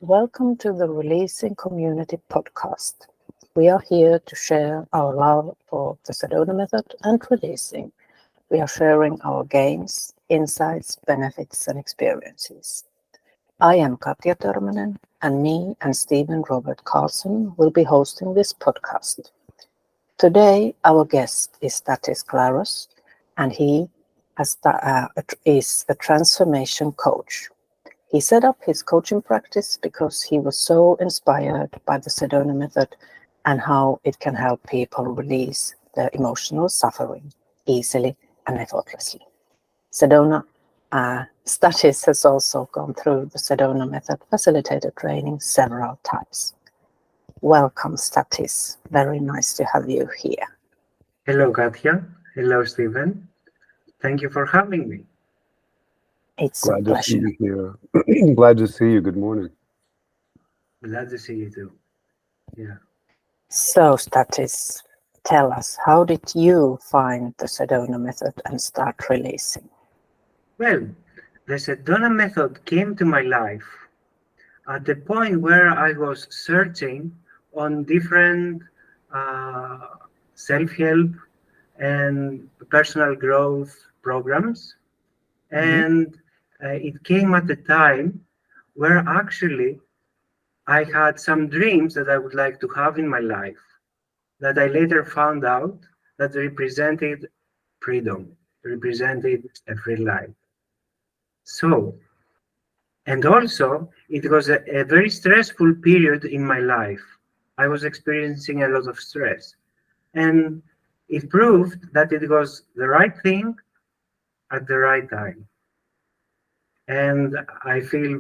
welcome to the Releasing Community podcast. We are here to share our love for the Sedona Method and releasing. We are sharing our gains, insights, benefits, and experiences. I am Katja Törmänen, and me and Stephen Robert Carlson will be hosting this podcast. Today, our guest is Stathis Glaros, and he is a transformation coach. He set up his coaching practice because he was so inspired by the Sedona Method and how it can help people release their emotional suffering easily and effortlessly. Stathis has also gone through the Sedona Method Facilitator Training several times. Welcome, Stathis. Very nice to have you here. Hello, Katja. Hello, Stephen. Thank you for having me. It's a pleasure. Glad to see you here. Glad to see you. Good morning. Glad to see you too. Yeah. So, Stathis, tell us, how did you find the Sedona Method and start releasing? Well, the Sedona Method came to my life at the point where I was searching on different self-help and personal growth programs. And it came at a time where actually I had some dreams that I would like to have in my life that I later found out that represented freedom, represented a free life. So, and also it was a very stressful period in my life. I was experiencing a lot of stress, and it proved that it was the right thing at the right time. And I feel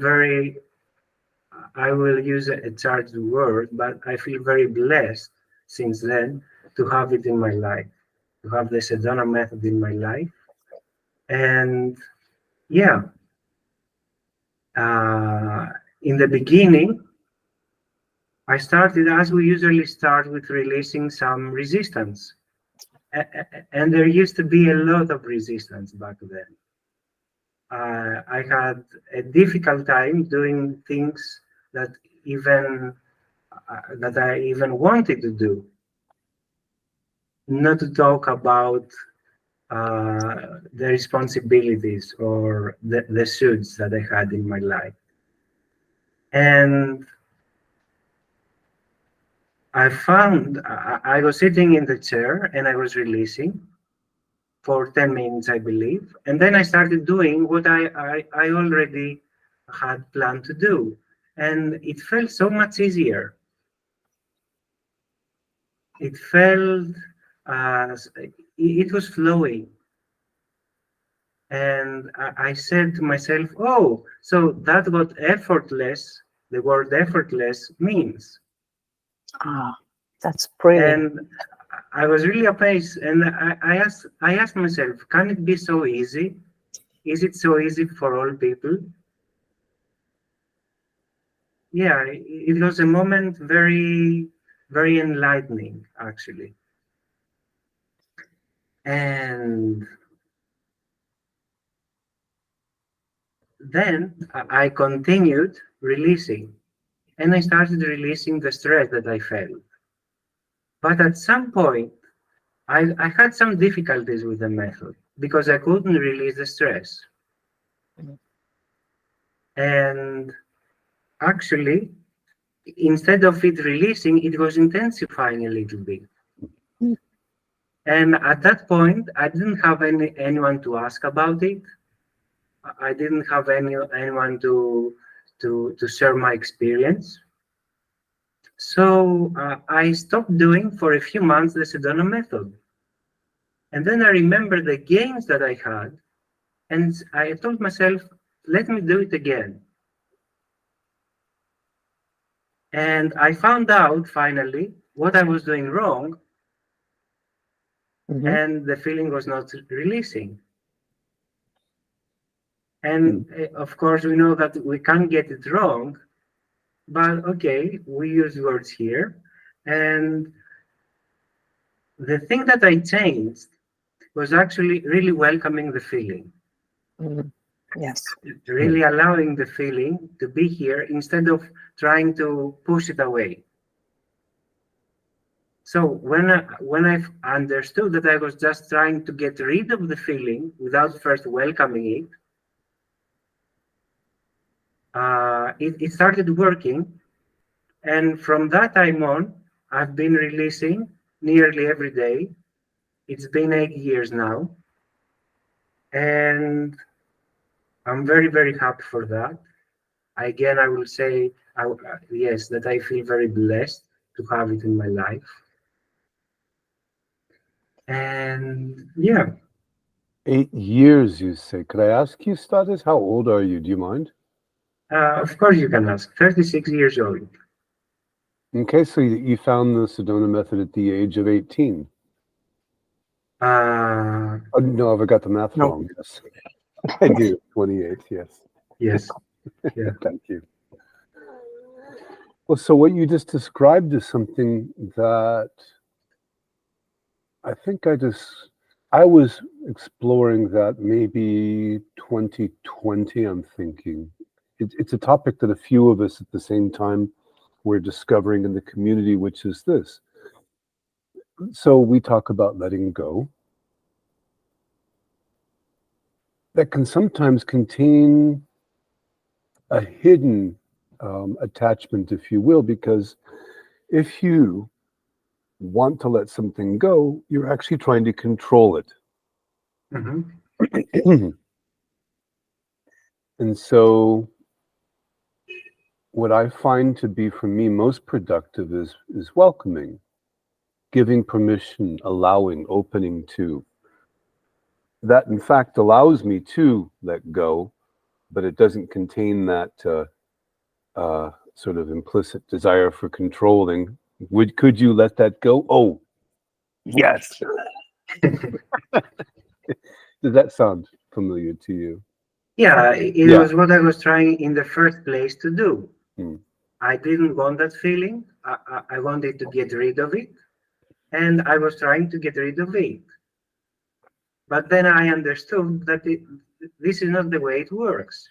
I will use a charged word, but I feel very blessed since then to have it in my life, to have the Sedona Method in my life. And yeah, in the beginning, I started as we usually start with releasing some resistance. And there used to be a lot of resistance back then. I had a difficult time doing things that I even wanted to do. Not to talk about the responsibilities or the suits that I had in my life. And I found I was sitting in the chair and I was releasing for 10 minutes, I believe. And then I started doing what I already had planned to do. And it felt so much easier. It felt, it was flowing. And I said to myself, oh, so that's what effortless, the word effortless means. Ah, that's brilliant. And I was really amazed. And I asked myself, can it be so easy? Is it so easy for all people? Yeah, it was a moment very, very enlightening, actually. And then I continued releasing, and I started releasing the stress that I felt. But at some point, I had some difficulties with the method because I couldn't release the stress. And actually, instead of it releasing, it was intensifying a little bit. And at that point, I didn't have anyone to ask about it. I didn't have anyone to share my experience. So I stopped doing for a few months the Sedona Method. And then I remember the gains that I had, and I told myself, let me do it again. And I found out finally what I was doing wrong, and the feeling was not releasing. And of course, we know that we can't get it wrong, but okay, we use words here. And the thing that I changed was actually really welcoming the feeling. Yes. Really allowing the feeling to be here instead of trying to push it away. So when I've understood that I was just trying to get rid of the feeling without first welcoming it, it started working. And from that time on, I've been releasing nearly every day. It's been 8 years now. And I'm very, very happy for that. Again, I will say, yes, that I feel very blessed to have it in my life. And yeah. 8 years, you say. Could I ask you, Stathis, how old are you? Do you mind? Of course you can ask. 36 years old. Okay, so you found the Sedona Method at the age of 18. Uh, Oh, no, have I got the math No. wrong? Yes, I do. 28, yes. yes. Yeah. Thank you. Well, so what you just described is something that I think I was exploring that maybe 2020, I'm thinking. It's a topic that a few of us at the same time we're discovering in the community, which is this. So we talk about letting go. That can sometimes contain a hidden attachment, if you will, because if you want to let something go, you're actually trying to control it. Mm-hmm. And so what I find to be for me most productive is welcoming, giving permission, allowing, opening to. That in fact allows me to let go, but it doesn't contain that sort of implicit desire for controlling. Could you let that go? Oh, yes. Does that sound familiar to you? Yeah, it was what I was trying in the first place to do. I didn't want that feeling. I wanted to get rid of it. And I was trying to get rid of it. But then I understood that this is not the way it works.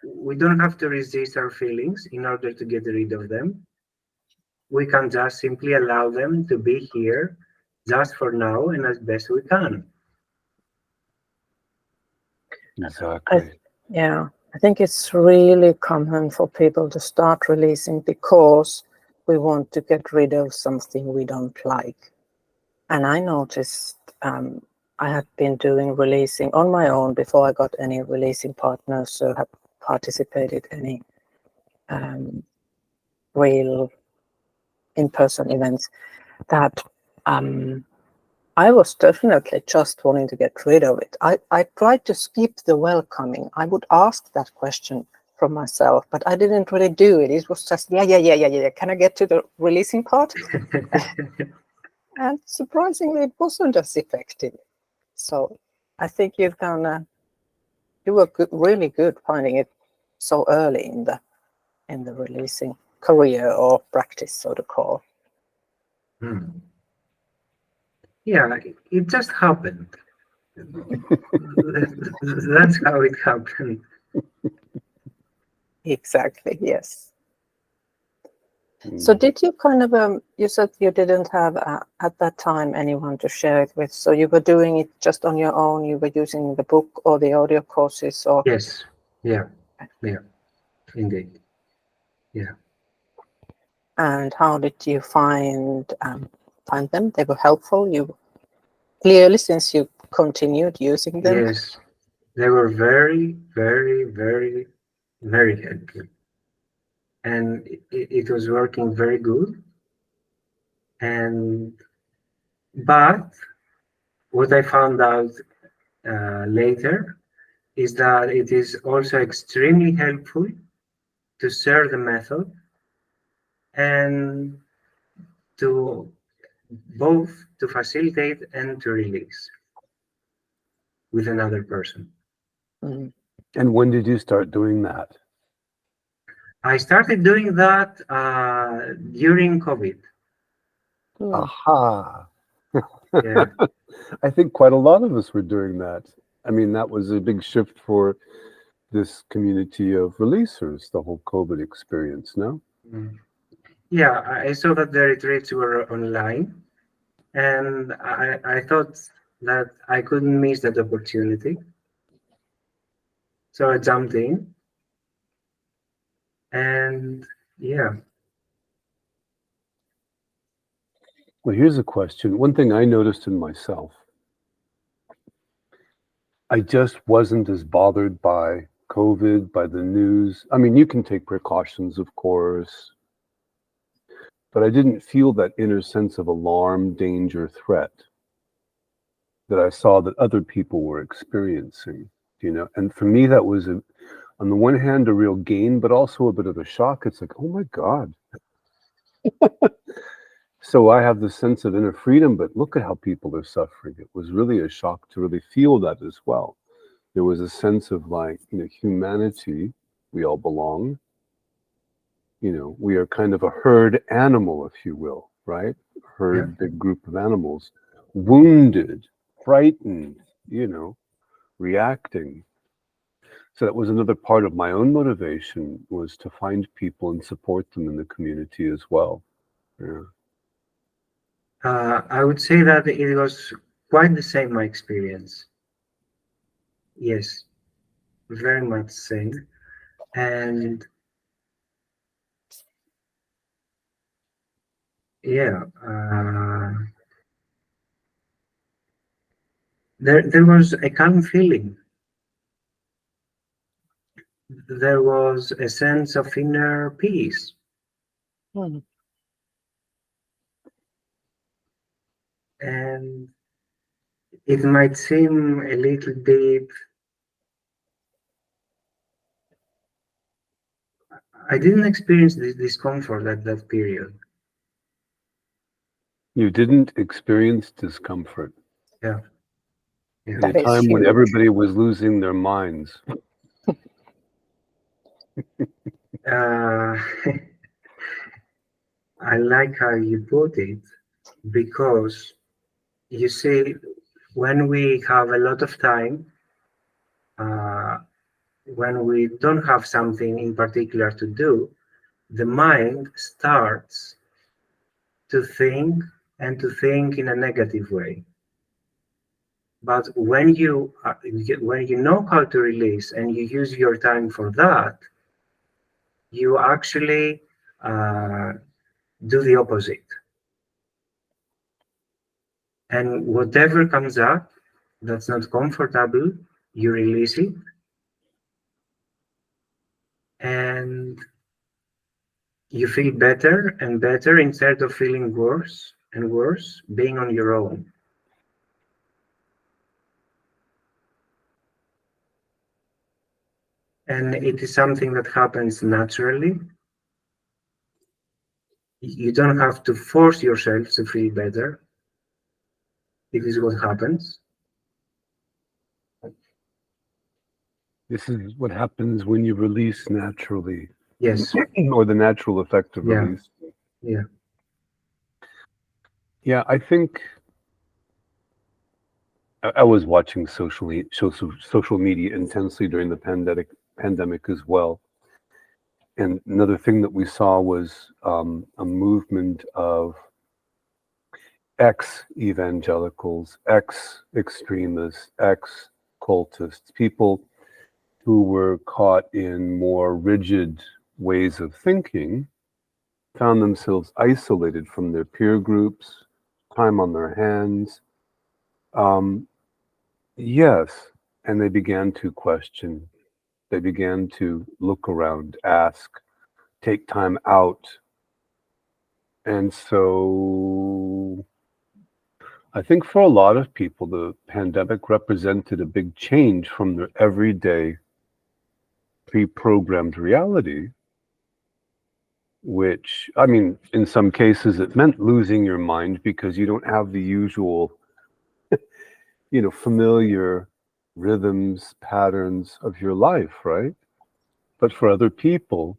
We don't have to resist our feelings in order to get rid of them. We can just simply allow them to be here just for now and as best we can. Exactly. I think it's really common for people to start releasing because we want to get rid of something we don't like. And I noticed I had been doing releasing on my own before I got any releasing partners or have participated any real in-person events, that I was definitely just wanting to get rid of it. I tried to skip the welcoming. I would ask that question from myself, but I didn't really do it. It was just, yeah. Can I get to the releasing part? And surprisingly, it wasn't as effective. So I think you were really good finding it so early in the releasing career or practice, so to call. Yeah, it just happened. That's how it happened. Exactly, yes. So did you you said you didn't have at that time anyone to share it with, so you were doing it just on your own, you were using the book or the audio courses or? Yes, yeah, indeed, yeah. And how did you find them? They were helpful? You clearly, since you continued using them. Yes, they were very, very, very, very helpful. And it was working very good. But what I found out later is that it is also extremely helpful to share the method and to both to facilitate and to release with another person. Mm. And when did you start doing that? I started doing that during COVID. Aha. Yeah. I think quite a lot of us were doing that. I mean, that was a big shift for this community of releasers, the whole COVID experience, no? Yeah, I saw that the retreats were online, and I thought that I couldn't miss that opportunity. So I jumped in, and yeah. Well, here's a question. One thing I noticed in myself, I just wasn't as bothered by COVID, by the news. I mean, you can take precautions, of course, but I didn't feel that inner sense of alarm, danger, threat that I saw that other people were experiencing, you know? And for me, that was, on the one hand, a real gain, but also a bit of a shock. It's like, oh my God. So I have this sense of inner freedom, but look at how people are suffering. It was really a shock to really feel that as well. There was a sense of like, you know, humanity, we all belong. You know, we are kind of a herd animal, if you will, right? Herd, big group of animals, wounded, frightened, you know, reacting. So that was another part of my own motivation, was to find people and support them in the community as well. Yeah. I would say that it was quite the same, my experience. Yes, very much the same. And yeah, there was a calm feeling. There was a sense of inner peace. Mm. And it might seem a little bit, I didn't experience this discomfort at that period. You didn't experience discomfort. Yeah. Yeah. At a That is time when huge. everybody was losing their minds. Uh, I like how you put it, because you see, when we have a lot of time, when we don't have something in particular to do, the mind starts to think, and to think in a negative way. But when you know how to release and you use your time for that, you actually do the opposite. And whatever comes up that's not comfortable, you release it, and you feel better and better, instead of feeling worse and worse being on your own. And it is something that happens naturally. You don't have to force yourself to feel better. It is what happens. This is what happens when you release naturally. Yes. Or the natural effect of Yeah. release. Yeah. Yeah, I think I was watching social media intensely during the pandemic as well. And another thing that we saw was a movement of ex-evangelicals, ex-extremists, ex-cultists, people who were caught in more rigid ways of thinking, found themselves isolated from their peer groups, time on their hands. Yes, and they began to question. They began to look around, ask, take time out. And so I think for a lot of people, the pandemic represented a big change from their everyday pre-programmed reality, which, I mean, in some cases it meant losing your mind because you don't have the usual, you know, familiar rhythms, patterns of your life, right? But for other people,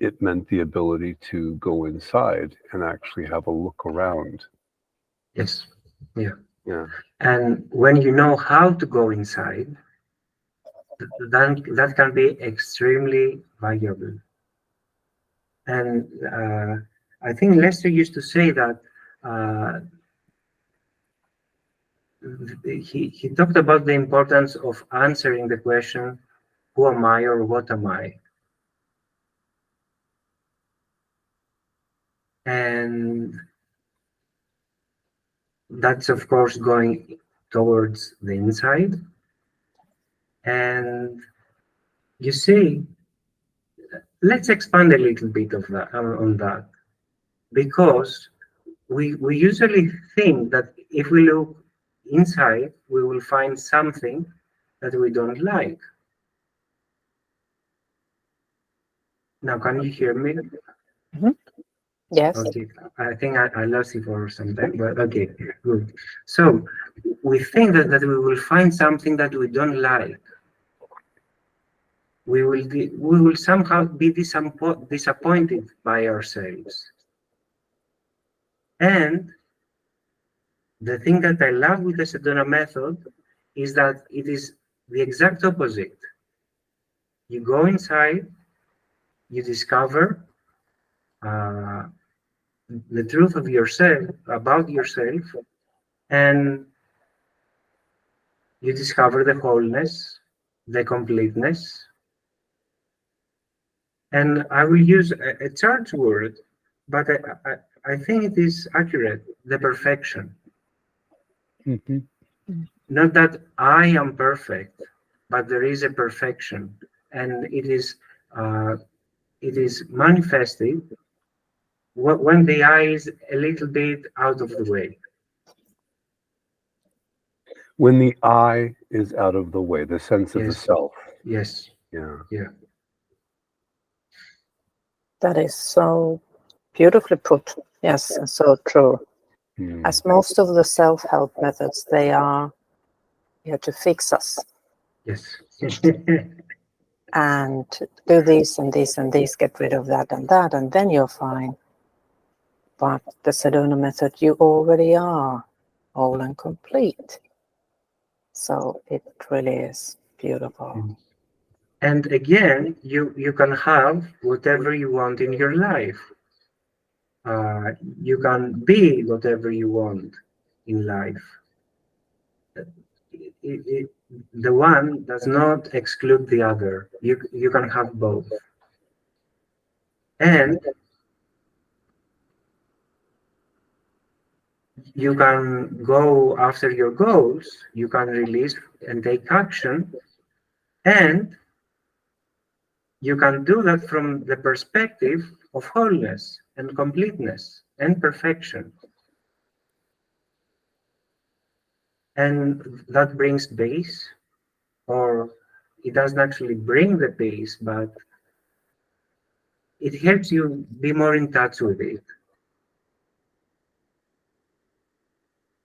it meant the ability to go inside and actually have a look around. Yes. Yeah. Yeah. And when you know how to go inside, then that can be extremely valuable. And I think Lester used to say that he talked about the importance of answering the question, who am I or what am I? And that's, of course, going towards the inside. And you see, let's expand a little bit of that, on that, because we usually think that if we look inside, we will find something that we don't like. Now, can you hear me? Yes. Okay, I think I lost you for some time, but okay, good. So we think that we will find something that we don't like. We will somehow be disappointed by ourselves. And the thing that I love with the Sedona method is that it is the exact opposite. You go inside, you discover the truth of yourself, about yourself, and you discover the wholeness, the completeness. And I will use a church word, but I think it is accurate, the perfection. Mm-hmm. Not that I am perfect, but there is a perfection, and it is manifested when the I is a little bit out of the way. When the I is out of the way, the sense of the Yes. self. Yes. Yeah. Yeah. That is so beautifully put. Yes, and so true. Mm. As most of the self-help methods, they are here to fix us Yes. and do this and this and this, get rid of that, and then you're fine. But the Sedona method, you already are whole and complete. So it really is beautiful. And again, you can have whatever you want in your life. You can be whatever you want in life. The one does not exclude the other. You can have both. And you can go after your goals, you can release and take action, and you can do that from the perspective of wholeness and completeness and perfection. And that brings peace, or it doesn't actually bring the peace, but it helps you be more in touch with it.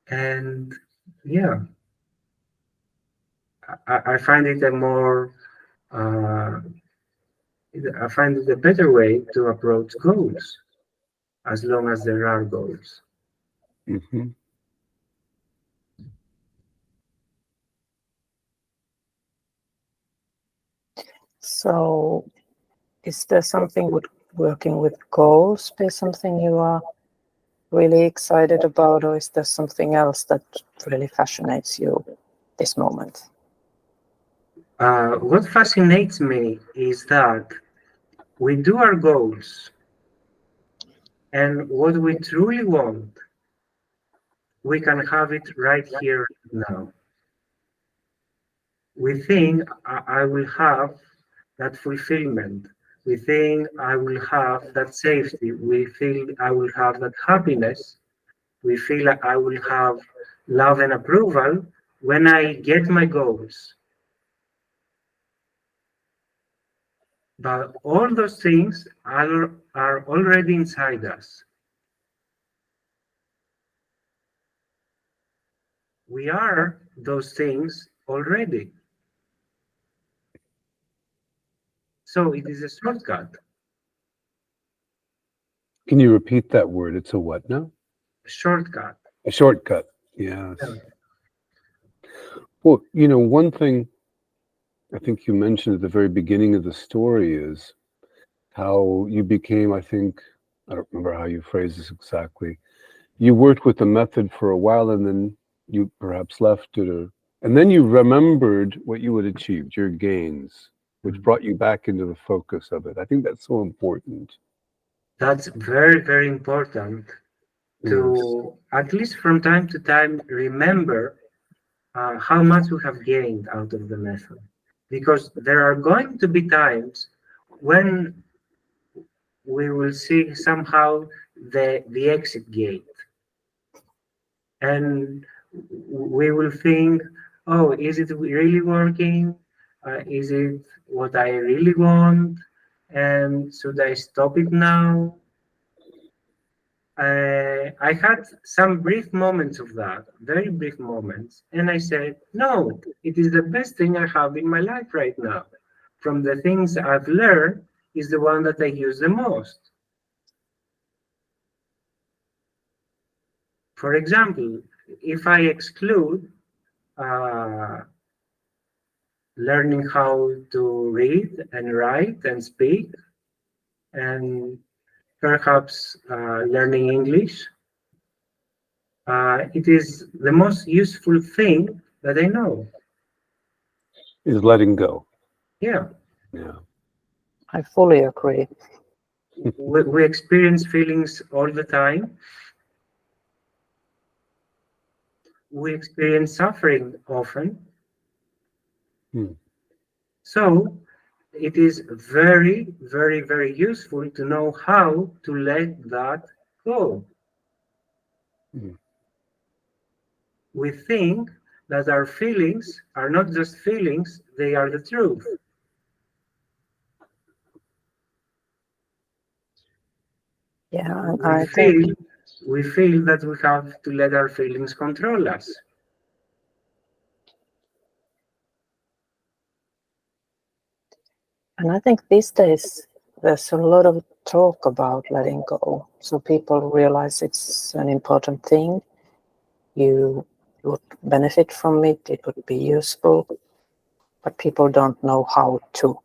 And yeah, I find it I find it a better way to approach goals, as long as there are goals. Mm-hmm. So is there something with working with goals be something you are really excited about, or is there something else that really fascinates you this moment? What fascinates me is that we do our goals, and what we truly want, we can have it right here now. We think I will have that fulfillment. We think I will have that safety. We feel I will have that happiness. We feel like I will have love and approval when I get my goals. But all those things are already inside us. We are those things already. So it is a shortcut. Can you repeat that word? It's a what now? A shortcut. A shortcut. Yes. Well, one thing I think you mentioned at the very beginning of the story is how you became, I don't remember how you phrased this exactly. You worked with the method for a while and then you perhaps left it, and then you remembered what you had achieved, your gains, which brought you back into the focus of it. I think that's so important. That's very, very important to, at least from time to time, remember how much we have gained out of the method. Because there are going to be times when we will see somehow the exit gate. And we will think, oh, is it really working? Is it what I really want? And should I stop it now? I had some brief moments of that, very brief moments. And I said, no, it is the best thing I have in my life right now. From the things I've learned, is the one that I use the most. For example, if I exclude learning how to read and write and speak, and perhaps learning English, it is the most useful thing that I know. Is letting go. Yeah. Yeah. I fully agree. We experience feelings all the time. We experience suffering often. So it is very, very, very useful to know how to let that go. We think that our feelings are not just feelings, they are the truth. Yeah, and we feel that we have to let our feelings control us. And I think these days there's a lot of talk about letting go. So people realize it's an important thing. You would benefit from it. It would be useful. But people don't know how to.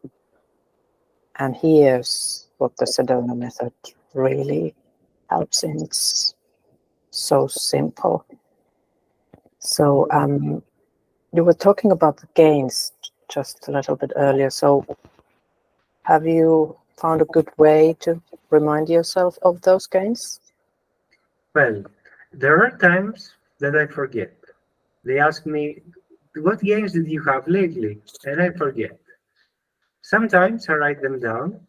And here's what the Sedona method really helps in. It's so simple. So you were talking about the gains just a little bit earlier. So have you found a good way to remind yourself of those gains? Well, there are times that I forget. They ask me, what games did you have lately? And I forget. Sometimes I write them down.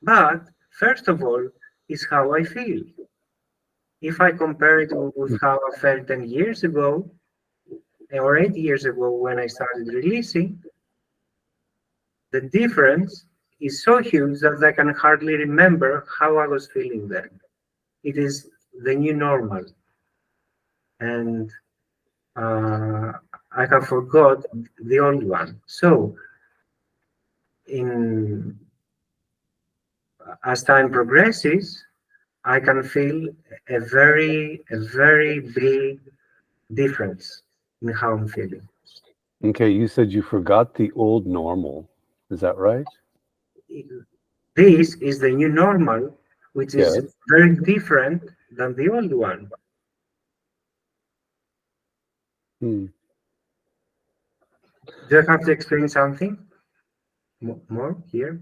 But first of all, is how I feel. If I compare it with how I felt 10 years ago, or 8 years ago when I started releasing, the difference is so huge that I can hardly remember how I was feeling then. It is the new normal. And I have forgot the old one. So, as time progresses, I can feel a very big difference in how I'm feeling. Okay, you said you forgot the old normal. Is that right? This is the new normal, which is Yes. very different than the old one. Do I have to explain something more here?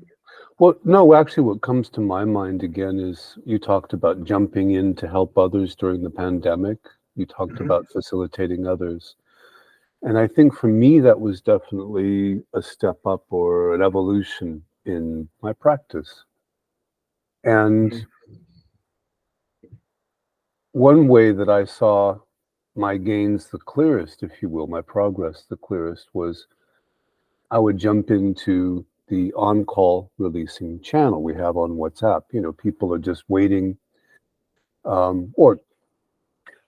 Well, no, actually, what comes to my mind again is you talked about jumping in to help others during the pandemic. You talked about facilitating others. And I think for me, that was definitely a step up or an evolution in my practice. And one way that I saw my gains the clearest, if you will, my progress the clearest, was I would jump into the on-call releasing channel we have on WhatsApp. People are just waiting, or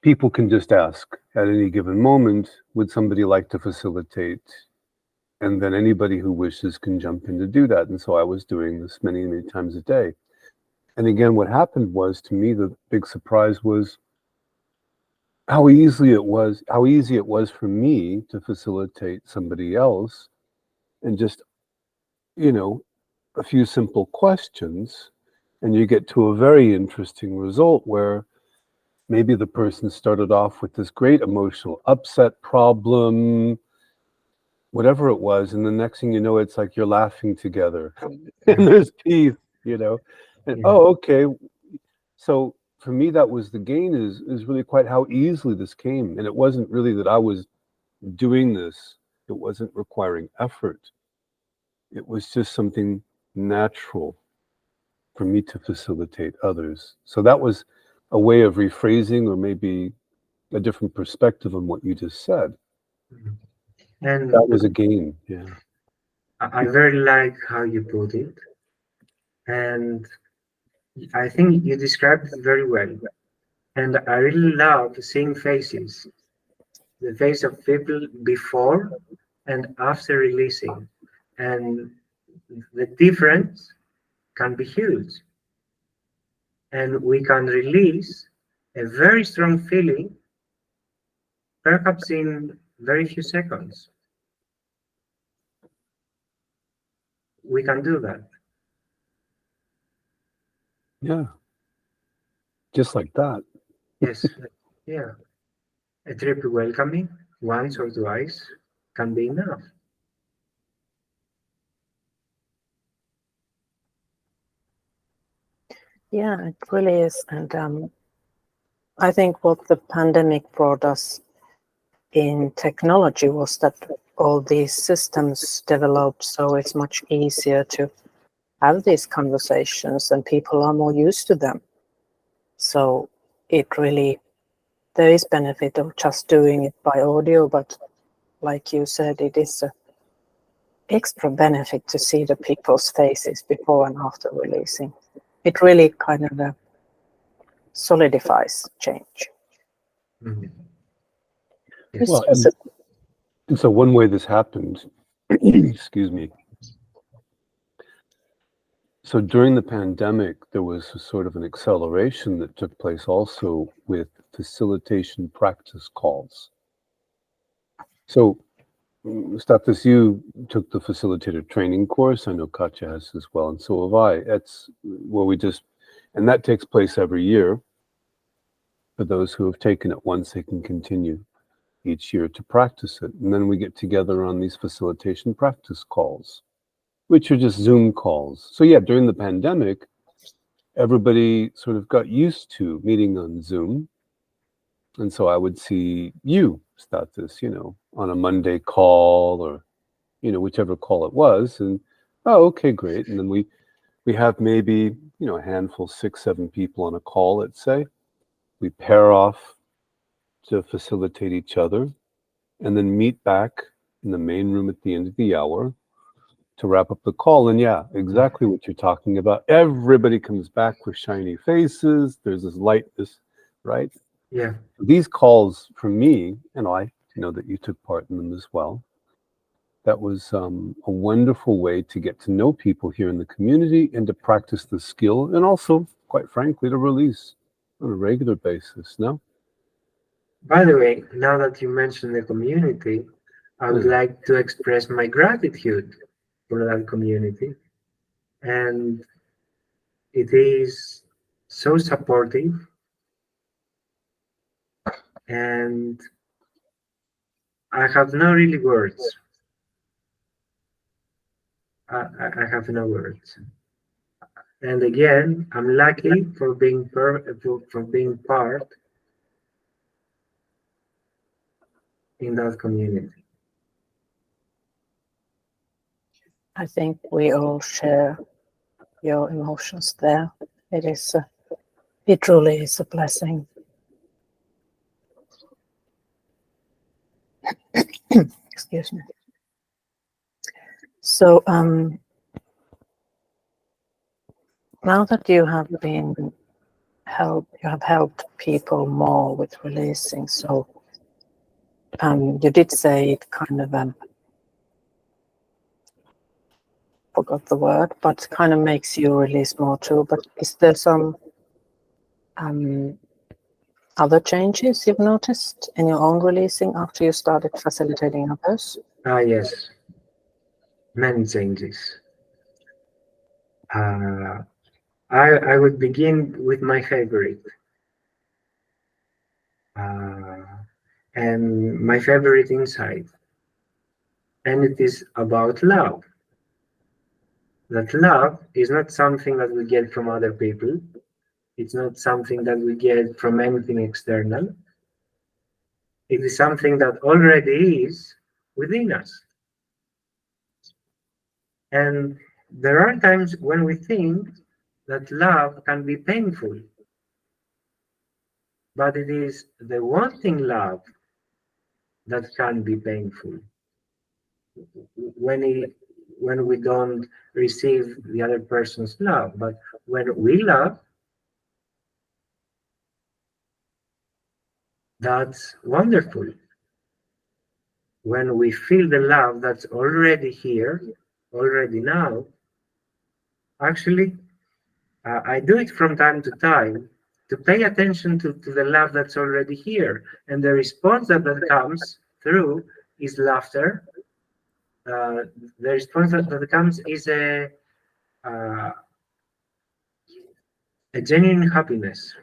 people can just ask at any given moment, would somebody like to facilitate? And then anybody who wishes can jump in to do that. And so I was doing this many, many times a day. And again, what happened was, to me, the big surprise was how easy it was for me to facilitate somebody else, and just, a few simple questions, and you get to a very interesting result where maybe the person started off with this great emotional upset problem, whatever it was, and the next thing you know, it's like you're laughing together and there's peace, and okay. So for me, that was the gain, is really quite how easily this came. And it wasn't really that I was doing this, it wasn't requiring effort. It was just something natural for me to facilitate others. So that was a way of rephrasing, or maybe a different perspective on what you just said. And That was a gain. Yeah. I very like how you put it. And I think you described it very well. And I really love seeing faces, the face of people before and after releasing. And the difference can be huge. And we can release a very strong feeling, perhaps in very few seconds. We can do that. Yeah. Just like that. Yes. Yeah. A trip welcoming once or twice can be enough. Yeah, it really is. And I think what the pandemic brought us in technology was that all these systems developed, so it's much easier to have these conversations and people are more used to them. So there is benefit of just doing it by audio, but like you said, it is a extra benefit to see the people's faces before and after releasing. It really kind of solidifies change. Mhm. Yes. Well, and so one way this happened, excuse me. So during the pandemic, there was a sort of an acceleration that took place also with facilitation practice calls. So, Stathis, you took the facilitator training course. I know Katja has as well, and so have I. That's where and that takes place every year. For those who have taken it once, they can continue each year to practice it. And then we get together on these facilitation practice calls, which are just Zoom calls. So yeah, during the pandemic, everybody sort of got used to meeting on Zoom. And so I would see you, Stathis, on a Monday call, or, whichever call it was. And, oh, okay, great. And then we have maybe, a handful, 6, 7 people on a call, let's say. We pair off to facilitate each other, and then meet back in the main room at the end of the hour to wrap up the call. And yeah, exactly what you're talking about. Everybody comes back with shiny faces. There's this lightness, right? Yeah. These calls, for me, and I know that you took part in them as well, that was a wonderful way to get to know people here in the community and to practice the skill, and also, quite frankly, to release on a regular basis. No? By the way, now that you mentioned the community, I would like to express my gratitude for that community. And it is so supportive, and I have no really words. I have no words. And again, I'm lucky for being for being part in that community. I think we all share your emotions there. It truly is a blessing. Excuse me. So now that you have helped people more with releasing. So you did say it kind of forgot the word, but kind of makes you release more too. But is there some Other changes you've noticed in your own releasing after you started facilitating others? Yes, many changes. I would begin with my favorite. And my favorite insight. And it is about love. That love is not something that we get from other people. It's not something that we get from anything external. It is something that already is within us. And there are times when we think that love can be painful, but it is the wanting love that can be painful when we don't receive the other person's love. But when we love, that's wonderful. When we feel the love that's already here, already now, actually, I do it from time to time to pay attention to the love that's already here. And the response that comes through is laughter. The response that comes is uh, a genuine happiness.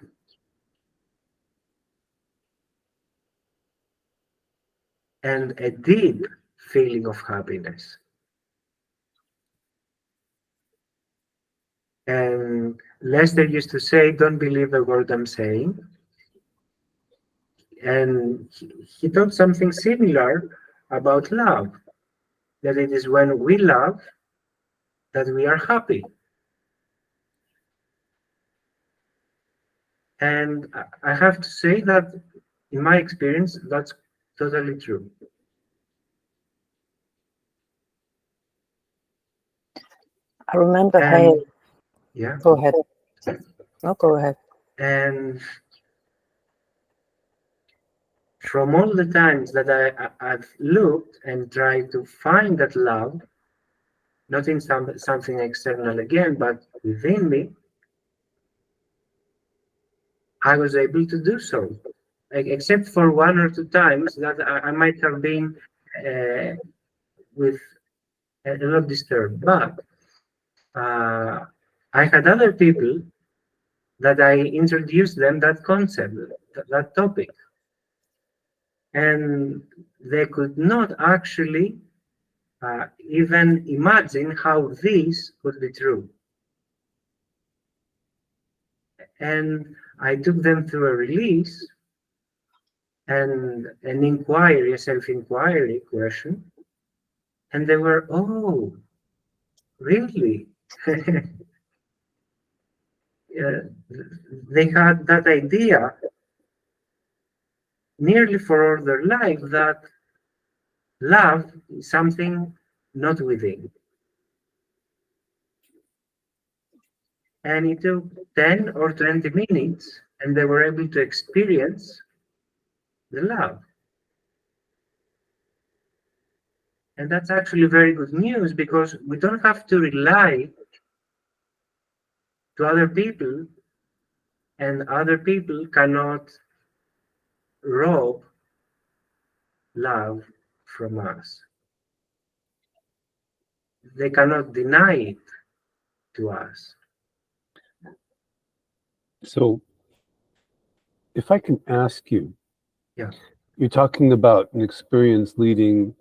And a deep feeling of happiness. And Lester used to say, "Don't believe a word I'm saying." And he taught something similar about love, that it is when we love that we are happy. And I have to say that in my experience, that's totally true. I remember, And, yeah. Go ahead. No, go ahead. And from all the times that I've looked and tried to find that love, not in something external again, but within me, I was able to do so. Except for one or two times that I might have been with a lot disturbed. But I had other people that I introduced them that concept, that topic. And they could not actually even imagine how this could be true. And I took them through a release and an inquiry, a self-inquiry question. And they were, oh, really? They had that idea nearly for all their life that love is something not within. And it took 10 or 20 minutes, and they were able to experience the love. And that's actually very good news, because we don't have to rely to other people, and other people cannot rob love from us. They cannot deny it to us. So, if I can ask you, Yeah. you're talking about an experience leading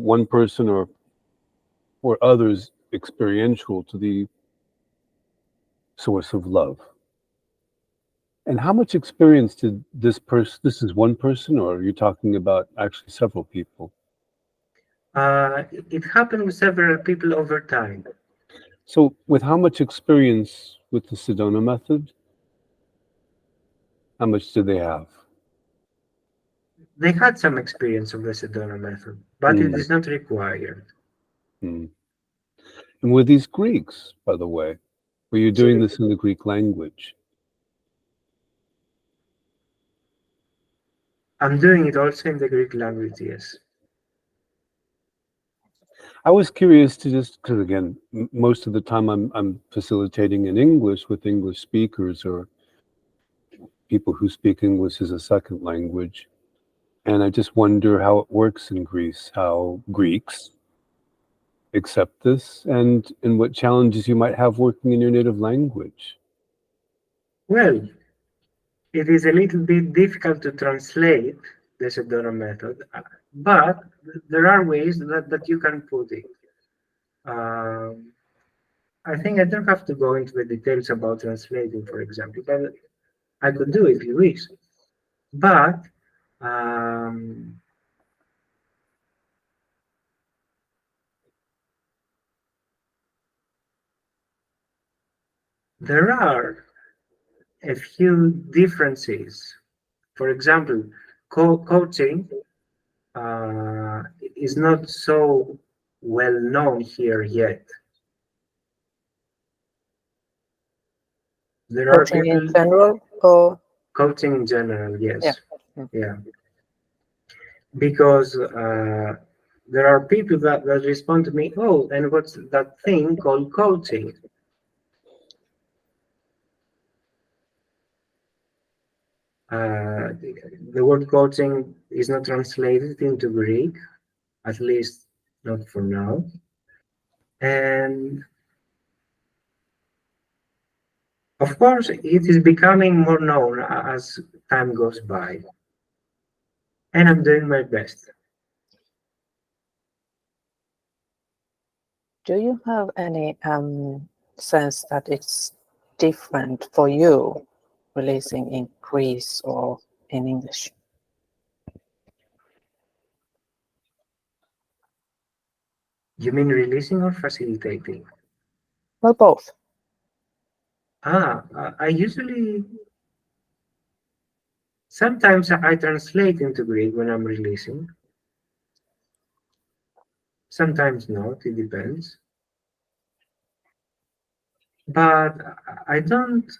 one person or others experiential to the source of love. And how much experience did this is one person, or are you talking about actually several people? It happened with several people over time. So with how much experience with the Sedona method, how much do they have? They had some experience of the Sedona method, but it is not required. And were these Greeks, by the way? Were you doing this in the Greek language? I'm doing it also in the Greek language, yes. I was curious to just, because again, most of the time I'm facilitating in English with English speakers or people who speak English as a second language. And I just wonder how it works in Greece, how Greeks accept this, and what challenges you might have working in your native language. Well, it is a little bit difficult to translate the Sedona method, but there are ways that you can put it. I think I don't have to go into the details about translating, for example, but I could do if you wish. But there are a few differences. For example, coaching is not so well known here yet. There are Coaching people in general, or coaching in general, yes, yeah. yeah, because there are people that respond to me, oh, and what's that thing called coaching? The word coaching is not translated into Greek, at least not for now. And of course, it is becoming more known as time goes by. And I'm doing my best. Do you have any sense that it's different for you releasing in Greece or in English? You mean releasing or facilitating? Well, both. I usually, sometimes I translate into Greek when I'm releasing. Sometimes not, it depends. But I don't,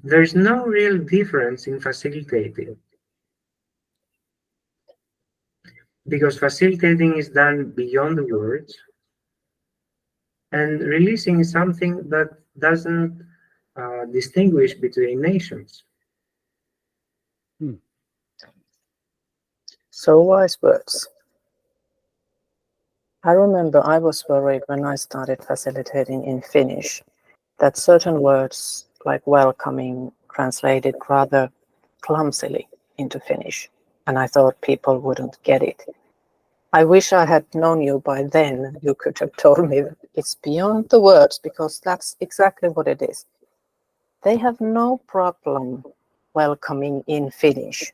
there's no real difference in facilitating. Because facilitating is done beyond the words, and releasing is something that doesn't distinguish between nations. So wise words. I remember I was worried when I started facilitating in Finnish that certain words like welcoming translated rather clumsily into Finnish, and I thought people wouldn't get it. I wish I had known you by then. You could have told me that it's beyond the words, because that's exactly what it is. They have no problem welcoming in Finnish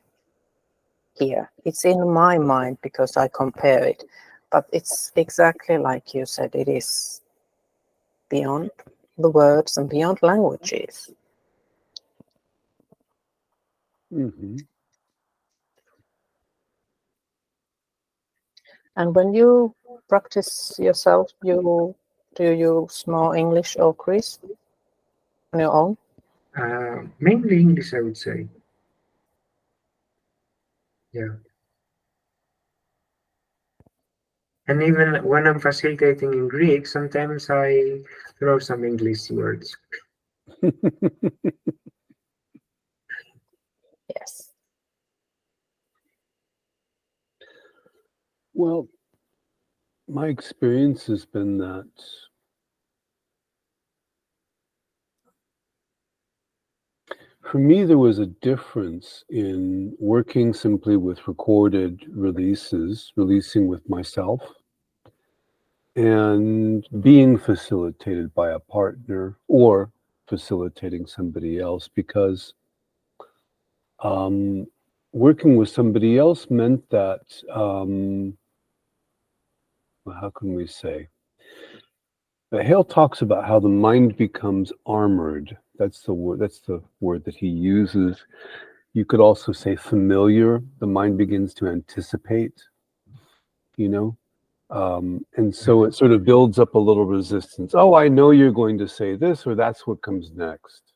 here. It's in my mind because I compare it, but it's exactly like you said, it is beyond the words and beyond languages. Mm-hmm. And when you practice yourself, do you use more English or Greece on your own? Mainly English, I would say. Yeah. And even when I'm facilitating in Greek, sometimes I throw some English words. Yes. Well, my experience has been that for me, there was a difference in working simply with recorded releases, releasing with myself, and being facilitated by a partner or facilitating somebody else, because working with somebody else meant that, well, how can we say? Hale talks about how the mind becomes armored. That's the word. That's the word that he uses. You could also say familiar. The mind begins to anticipate, and so it sort of builds up a little resistance. Oh, I know you're going to say this, or that's what comes next.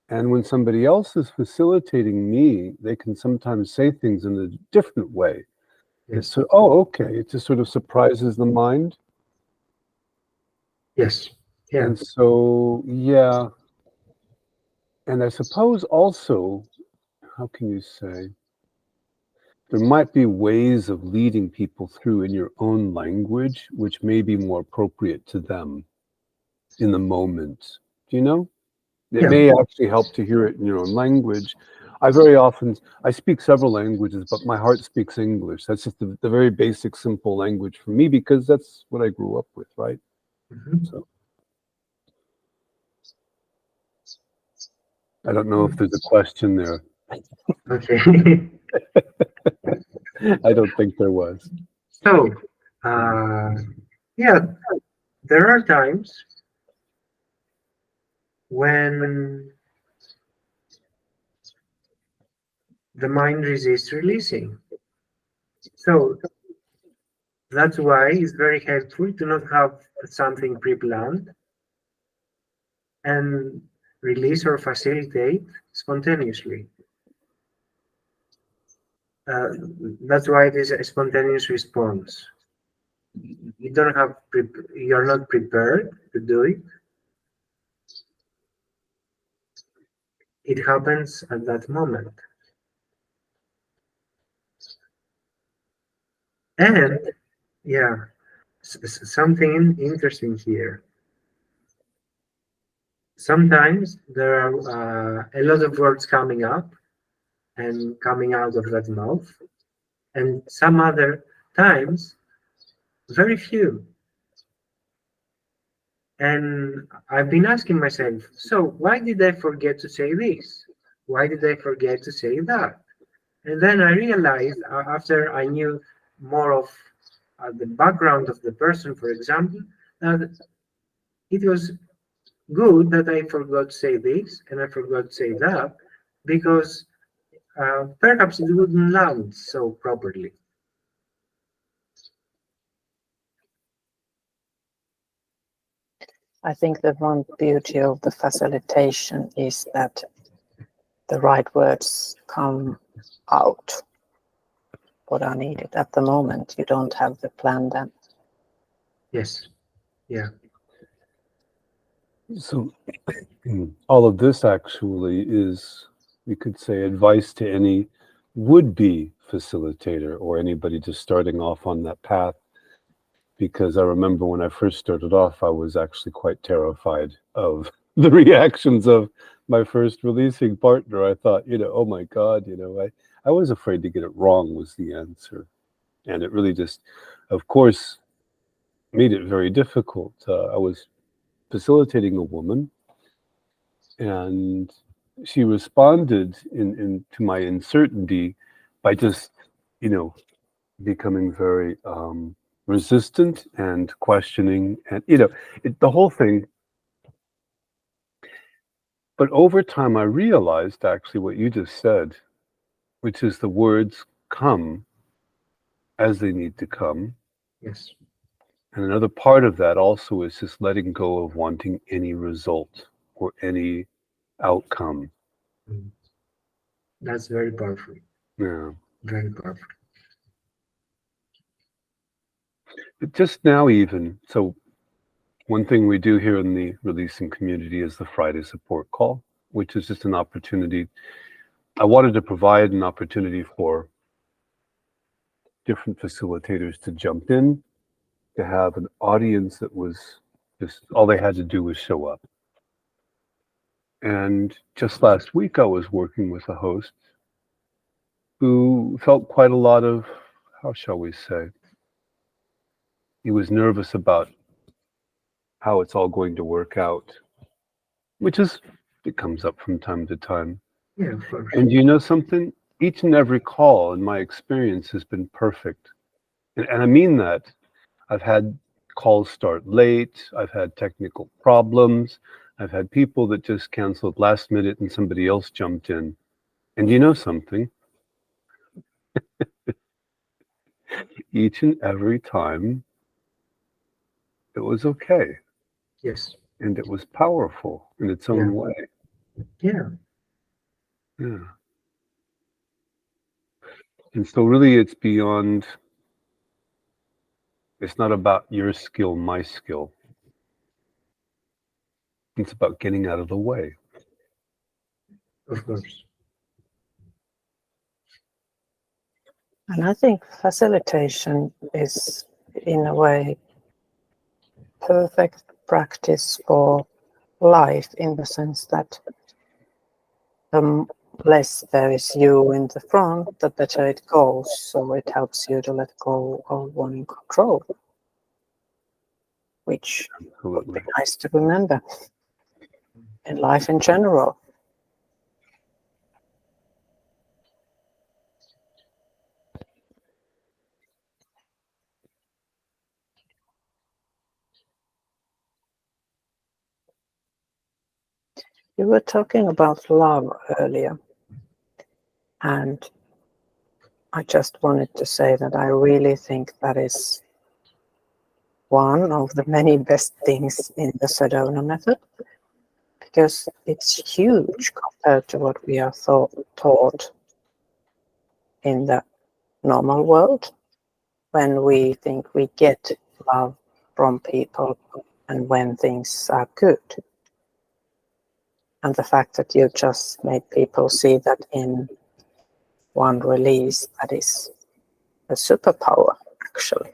And when somebody else is facilitating me, they can sometimes say things in a different way. Yes. So, oh, okay. It just sort of surprises the mind. Yes. Yeah. And so, yeah, And I suppose also, how can you say, there might be ways of leading people through in your own language, which may be more appropriate to them in the moment. Do you know? It Yeah. may actually help to hear it in your own language. I speak several languages, but my heart speaks English. That's just the very basic, simple language for me, because that's what I grew up with, right? Mhm. So I don't know if there's a question there. Okay. I don't think there was. So, yeah, there are times when the mind resists releasing. So that's why it's very helpful to not have something pre-planned and release or facilitate spontaneously. Uh, that's why it is a spontaneous response. You don't have you're not prepared to do it. It happens at that moment. And yeah, something interesting here. Sometimes there are a lot of words coming up and coming out of that mouth, and some other times very few. And I've been asking myself, so why did I forget to say this? Why did I forget to say that? And then I realized, after I knew more of the background of the person, for example, that it was good that I forgot to say this and I forgot to say that, because perhaps it wouldn't land so properly. I think the one beauty of the facilitation is that the right words come out what are needed at the moment. You don't have the plan then. Yes. Yeah. So all of this actually is, we could say, advice to any would-be facilitator or anybody just starting off on that path. Because I remember when I first started off, I was actually quite terrified of the reactions of my first releasing partner. I thought, oh my God, I was afraid to get it wrong was the answer. And it really just, of course, made it very difficult. I was facilitating a woman, and she responded to my uncertainty by just, becoming very resistant and questioning, and the whole thing. But over time, I realized actually what you just said, which is the words come as they need to come. Yes. And another part of that also is just letting go of wanting any result or any outcome. Mm. That's very powerful. Yeah. Very powerful. But just now, even so, one thing we do here in the releasing community is the Friday support call, which is just an opportunity. I wanted to provide an opportunity for different facilitators to jump in, to have an audience that was just, all they had to do was show up. And just last week, I was working with a host who felt quite a lot of, how shall we say, he was nervous about how it's all going to work out, which is, it comes up from time to time. Yeah, of course. And you know something? Each and every call in my experience has been perfect. And I mean that. I've had calls start late. I've had technical problems. I've had people that just canceled last minute and somebody else jumped in. And you know something? Each and every time, it was okay. Yes. And it was powerful in its own way. Yeah. Yeah. And so really it's beyond, it's not about your skill, my skill. It's about getting out of the way. Of course. And I think facilitation is, in a way, perfect practice for life, in the sense that the less there is you in the front, the better it goes. So it helps you to let go of wanting control, which would be Absolutely. nice to remember in life in general. You were talking about love earlier, and I just wanted to say that I really think that is one of the many best things in the Sedona method, because it's huge compared to what we are taught in the normal world, when we think we get love from people and when things are good. And the fact that you just made people see that in one release, that is a superpower, actually.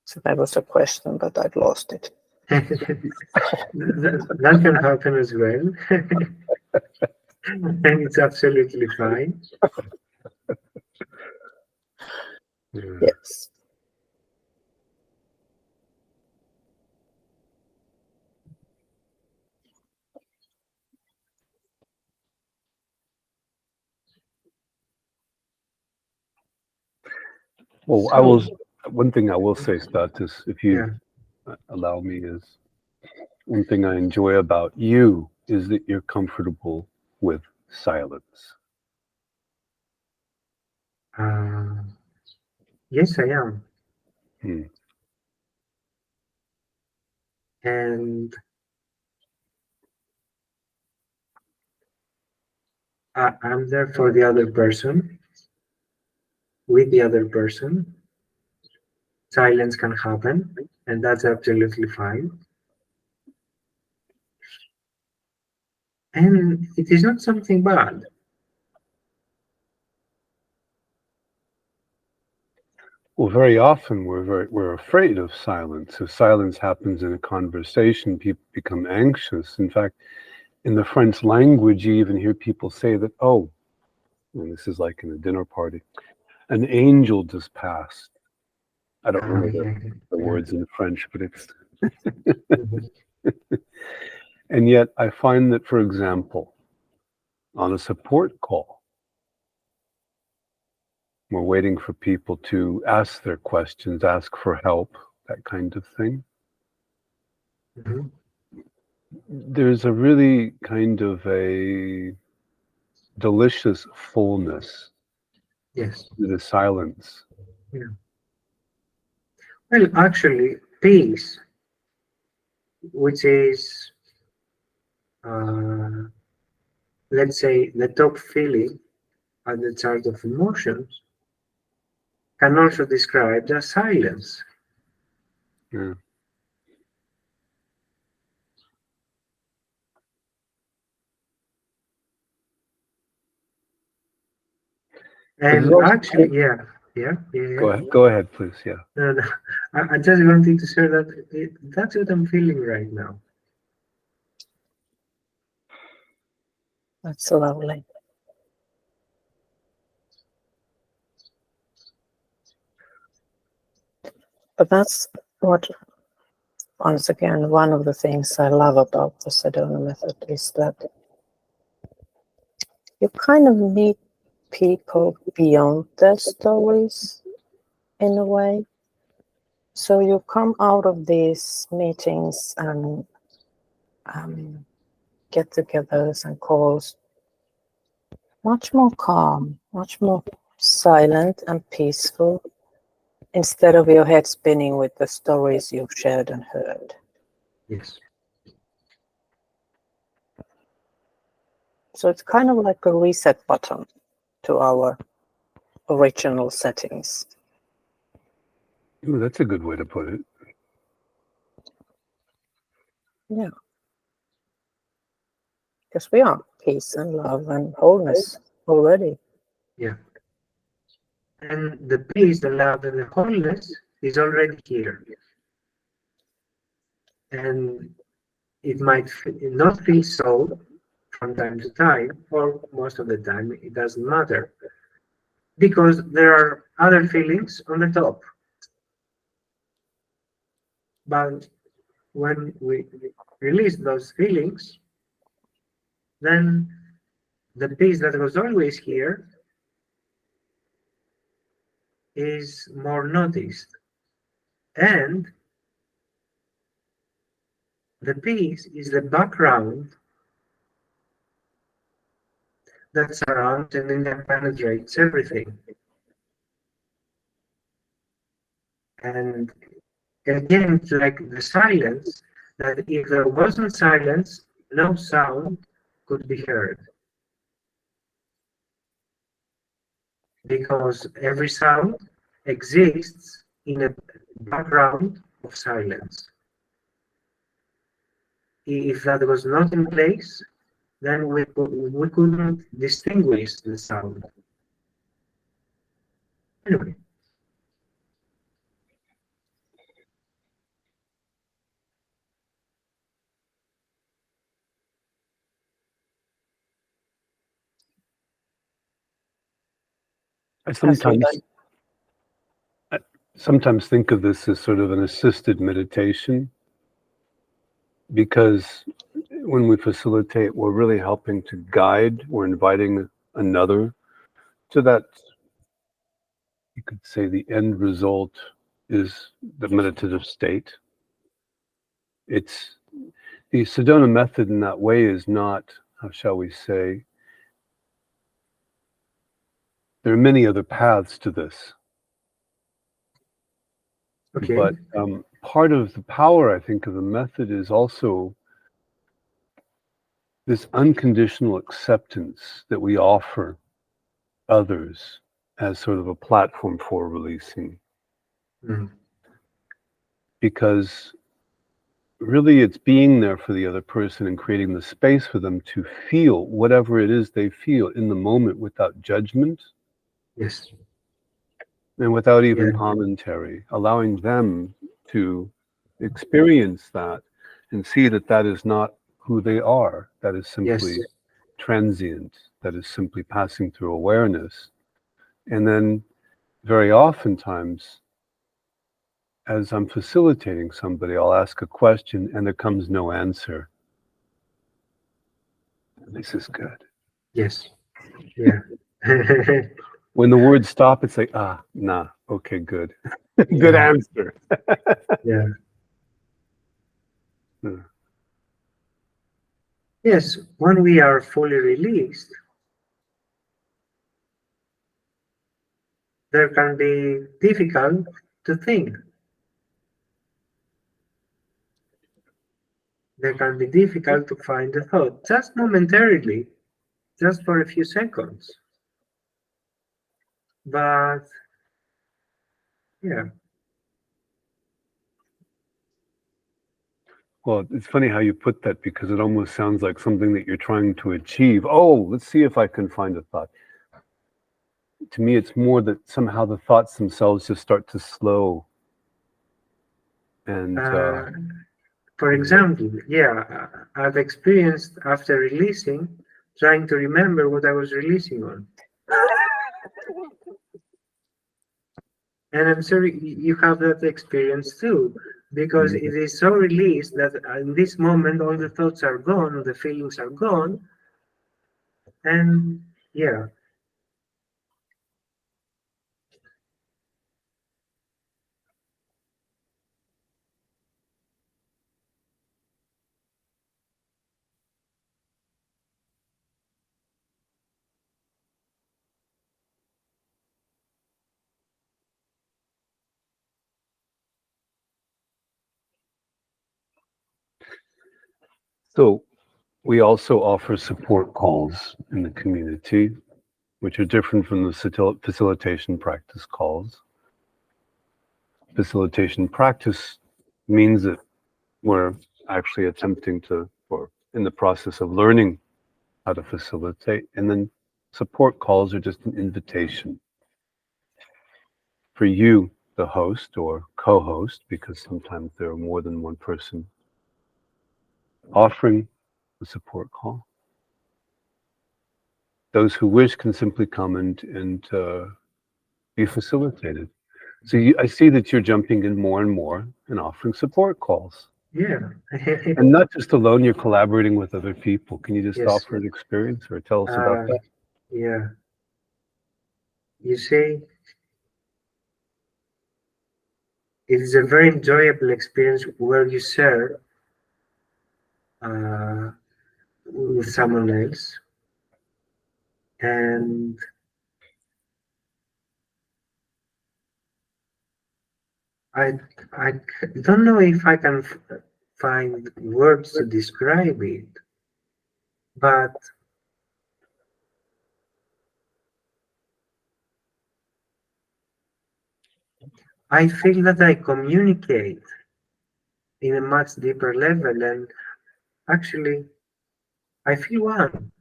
So that was a question, but I'd lost it. That can happen as well. And it's absolutely fine. Yeah. Yes. Well, I will. One thing I will say, Stathis, if you allow me, is one thing I enjoy about you is that you're comfortable with silence. Yes, I am. Hmm. And I'm there for the other person, with the other person. Silence can happen, and that's absolutely fine. And it is not something bad. Well, very often we're afraid of silence. If silence happens in a conversation, people become anxious. In fact, in the French language, you even hear people say that, oh, and this is like in a dinner party, an angel just passed. I don't remember the words in French, but it's. And yet I find that, for example, on a support call, we're waiting for people to ask their questions, ask for help, that kind of thing. Mhm. There's a really kind of a delicious fullness Yes. to the silence. Yeah. Well, actually, peace, which is, let's say, the top feeling at the chart of emotions, can also be described as silence. Yeah. And actually, Go ahead, please. Yeah. No, no. I just wanted to share that that's what I'm feeling right now. That's lovely. But that's what, once again, one of the things I love about the Sedona method is that you kind of meet people beyond their stories, in a way. So you come out of these meetings and get-togethers and calls much more calm, much more silent and peaceful, instead of your head spinning with the stories you've shared and heard. Yes. So it's kind of like a reset button to our original settings. Ooh, that's a good way to put it. Yeah. Because we are peace and love and wholeness already. Yeah. And the peace, the love, and the wholeness is already here. And it might not feel so from time to time, or most of the time, it doesn't matter, because there are other feelings on the top. But when we release those feelings, then the peace that was always here is more noticed. And the peace is the background that surrounds and then penetrates everything. And again, it's like the silence, that if there wasn't silence, no sound could be heard. Because every sound exists in a background of silence. If that was not in place, then we couldn't distinguish the sound. Anyway. I sometimes think of this as sort of an assisted meditation, because when we facilitate, we're really helping to guide, we're inviting another to that. You could say the end result is the meditative state. It's the Sedona method in that way is not, how shall we say, there are many other paths to this. Okay. But part of the power, I think, of the method is also this unconditional acceptance that we offer others as sort of a platform for releasing. Mm. Because really it's being there for the other person and creating the space for them to feel whatever it is they feel in the moment without judgment. Yes. And without even commentary, allowing them to experience that and see that that is not who they are, that is simply transient, that is simply passing through awareness. And then very oftentimes, as I'm facilitating somebody, I'll ask a question and there comes no answer. This is good. Yes. Yeah. When the words stop, it's like, nah, okay, good. Good answer. Yeah. Yes, when we are fully released, there can be difficult to think. There can be difficult to find a thought, just momentarily, just for a few seconds. But yeah. Well, it's funny how you put that, because it almost sounds like something that you're trying to achieve. Oh, let's see if I can find a thought. To me, it's more that somehow the thoughts themselves just start to slow. And for example, I've experienced after releasing, trying to remember what I was releasing on. And I'm sure you have that experience too, because it is so released that in this moment all the thoughts are gone, all the feelings are gone, and yeah. so we also offer support calls in the community, which are different from the facilitation practice calls. Facilitation practice means that we're actually attempting to, or in the process of learning how to facilitate. And then support calls are just an invitation for you, the host or co-host, because sometimes there are more than one person offering the support call. Those who wish can simply come and be facilitated. So I see that you're jumping in more and more and offering support calls. Yeah. And not just alone, you're collaborating with other people. Can you just Yes. offer an experience or tell us about that? Yeah. You see, it is a very enjoyable experience where you share with someone else. And I don't know if I can find words to describe it, but I feel that I communicate in a much deeper level, and actually I feel one.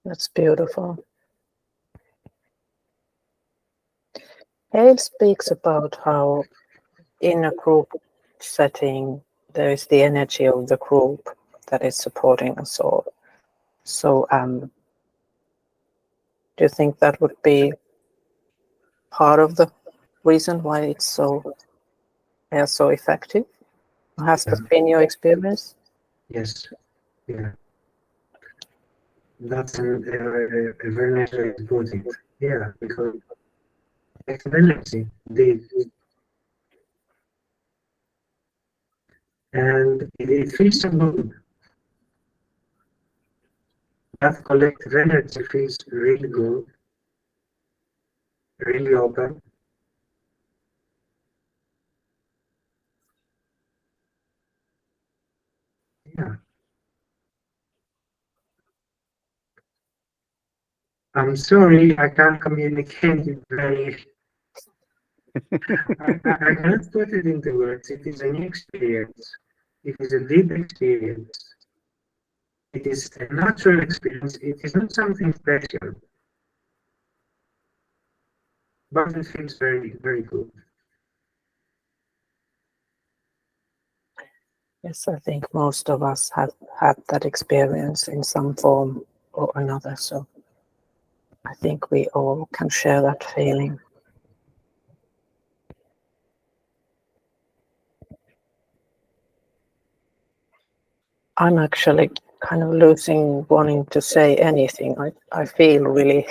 That's beautiful. Hale speaks about how in a group setting there is the energy of the group that is supporting us all. So do you think that would be part of the reason why it's so effective? Has that been your experience? Yes, yeah. That's a very nice way to put it. Yeah, because it's energy, indeed. And it feels so good. That collective energy feels really good, really open. Yeah. I'm sorry, I can't communicate it very. I cannot put it into words. It is a new experience. It is a deep experience. It is a natural experience. It is not something special, but it feels very, very good. Yes, I think most of us have had that experience in some form or another. So I think we all can share that feeling. I'm actually kind of losing wanting to say anything. I feel really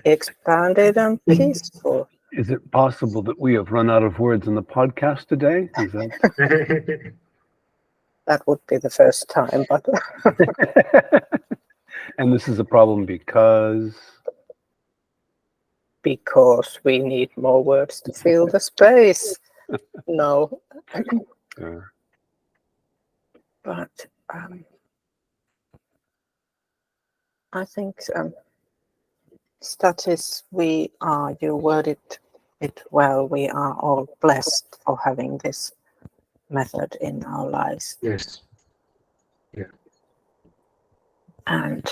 expanded and peaceful. Is it possible that we have run out of words in the podcast today? Is that? That would be the first time, but And this is a problem because we need more words to fill the space. No. But I think Stathis, you worded it well, we are all blessed for having this method in our lives. Yes. Yeah. And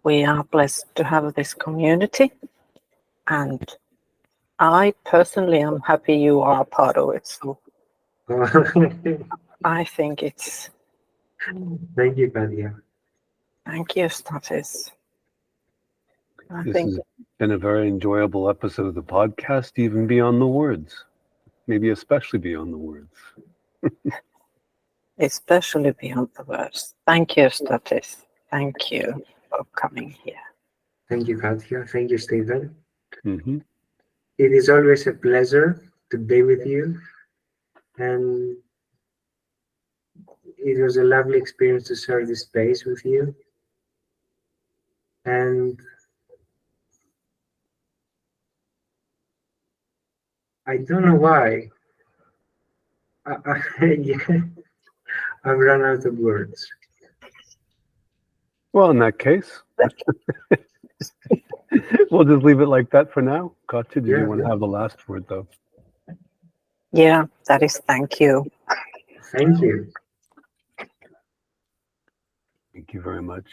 we are blessed to have this community. And I personally am happy you are part of it. So I think it's... Thank you, Katia. Thank you, Stathis. This has been a very enjoyable episode of the podcast, even beyond the words. Maybe especially beyond the words. Especially beyond the words. Thank you, Stathis. Thank you for coming here. Thank you, Katia. Thank you, Stephen. Mm-hmm. It is always a pleasure to be with you. And it was a lovely experience to share this space with you. And I don't know why. Yeah, I've run out of words. Well, in that case, We'll just leave it like that for now. Katja, did Yeah, you want to yeah. have the last word, though? Yeah, that is thank you. Thank you. Thank you very much.